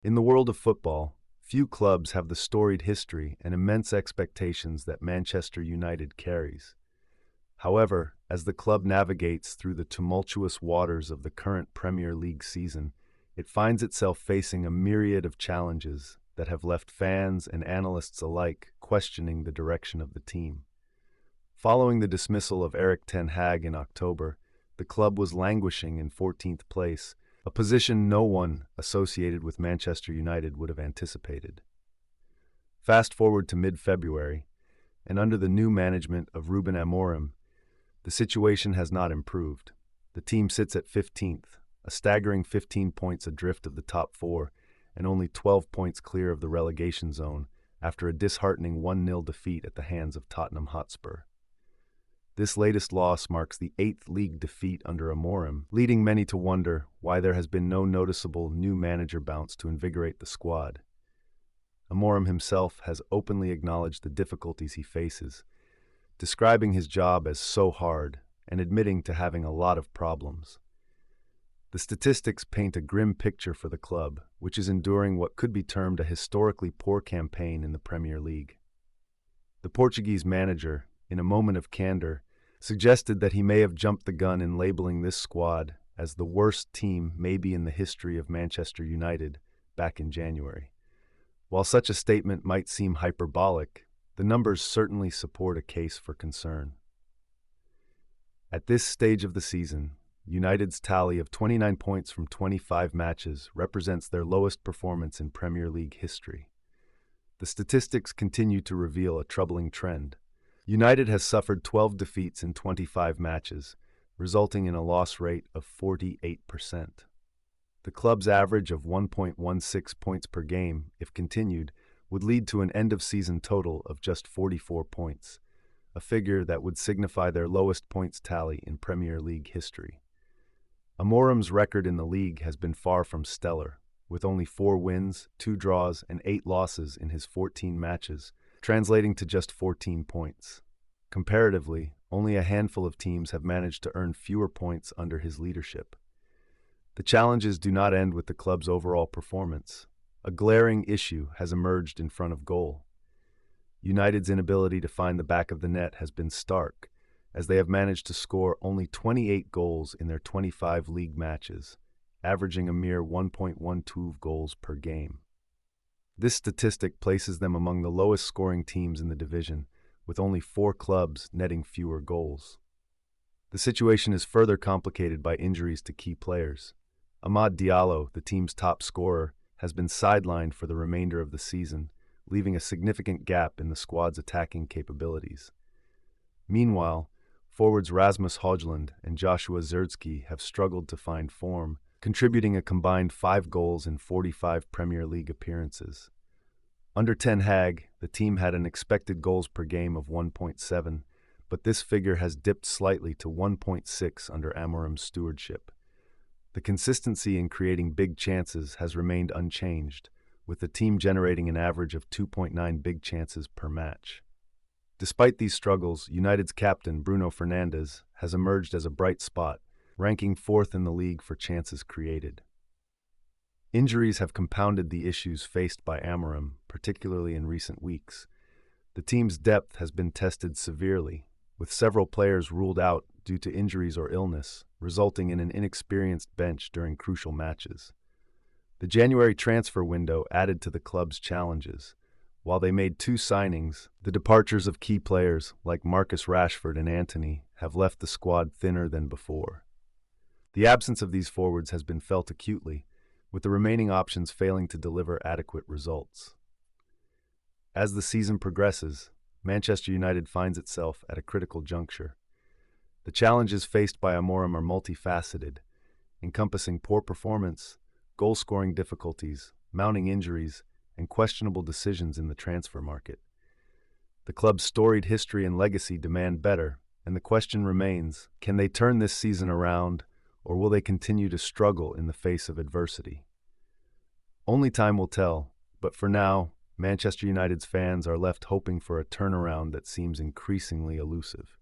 In the world of football, few clubs have the storied history and immense expectations that Manchester United carries. However, as the club navigates through the tumultuous waters of the current Premier League season, it finds itself facing a myriad of challenges that have left fans and analysts alike questioning the direction of the team. Following the dismissal of Erik ten Hag in October, the club was languishing in 14th place, a position no one associated with Manchester United would have anticipated. Fast forward to mid-February, and under the new management of Ruben Amorim, the situation has not improved. The team sits at 15th, a staggering 15 points adrift of the top four, and only 12 points clear of the relegation zone after a disheartening 1-0 defeat at the hands of Tottenham Hotspur. This latest loss marks the 8th league defeat under Amorim, leading many to wonder why there has been no noticeable new manager bounce to invigorate the squad. Amorim himself has openly acknowledged the difficulties he faces, describing his job as so hard and admitting to having a lot of problems. The statistics paint a grim picture for the club, which is enduring what could be termed a historically poor campaign in the Premier League. The Portuguese manager, in a moment of candor, suggested that he may have jumped the gun in labeling this squad as the worst team maybe in the history of Manchester United back in January. While such a statement might seem hyperbolic, the numbers certainly support a case for concern. At this stage of the season, United's tally of 29 points from 25 matches represents their lowest performance in Premier League history. The statistics continue to reveal a troubling trend. United has suffered 12 defeats in 25 matches, resulting in a loss rate of 48%. The club's average of 1.16 points per game, if continued, would lead to an end-of-season total of just 44 points, a figure that would signify their lowest points tally in Premier League history. Amorim's record in the league has been far from stellar, with only 4 wins, 2 draws, and 8 losses in his 14 matches, translating to just 14 points. Comparatively, only a handful of teams have managed to earn fewer points under his leadership. The challenges do not end with the club's overall performance. A glaring issue has emerged in front of goal. United's inability to find the back of the net has been stark, as they have managed to score only 28 goals in their 25 league matches, averaging a mere 1.12 goals per game. This statistic places them among the lowest scoring teams in the division, with only 4 clubs netting fewer goals. The situation is further complicated by injuries to key players. Amad Diallo, the team's top scorer, has been sidelined for the remainder of the season, leaving a significant gap in the squad's attacking capabilities. Meanwhile, forwards Rasmus Højlund and Joshua Zirkzee have struggled to find form, contributing a combined 5 goals in 45 Premier League appearances. Under Ten Hag, the team had an expected goals per game of 1.7, but this figure has dipped slightly to 1.6 under Amorim's stewardship. The consistency in creating big chances has remained unchanged, with the team generating an average of 2.9 big chances per match. Despite these struggles, United's captain, Bruno Fernandes, has emerged as a bright spot, ranking 4th in the league for chances created. Injuries have compounded the issues faced by Amorim, particularly in recent weeks. The team's depth has been tested severely, with several players ruled out due to injuries or illness, resulting in an inexperienced bench during crucial matches. The January transfer window added to the club's challenges. While they made 2 signings, the departures of key players like Marcus Rashford and Antony have left the squad thinner than before. The absence of these forwards has been felt acutely, with the remaining options failing to deliver adequate results. As the season progresses, Manchester United finds itself at a critical juncture. The challenges faced by Amorim are multifaceted, encompassing poor performance, goal-scoring difficulties, mounting injuries, and questionable decisions in the transfer market. The club's storied history and legacy demand better, and the question remains, can they turn this season around, or will they continue to struggle in the face of adversity? Only time will tell, but for now, Manchester United's fans are left hoping for a turnaround that seems increasingly elusive.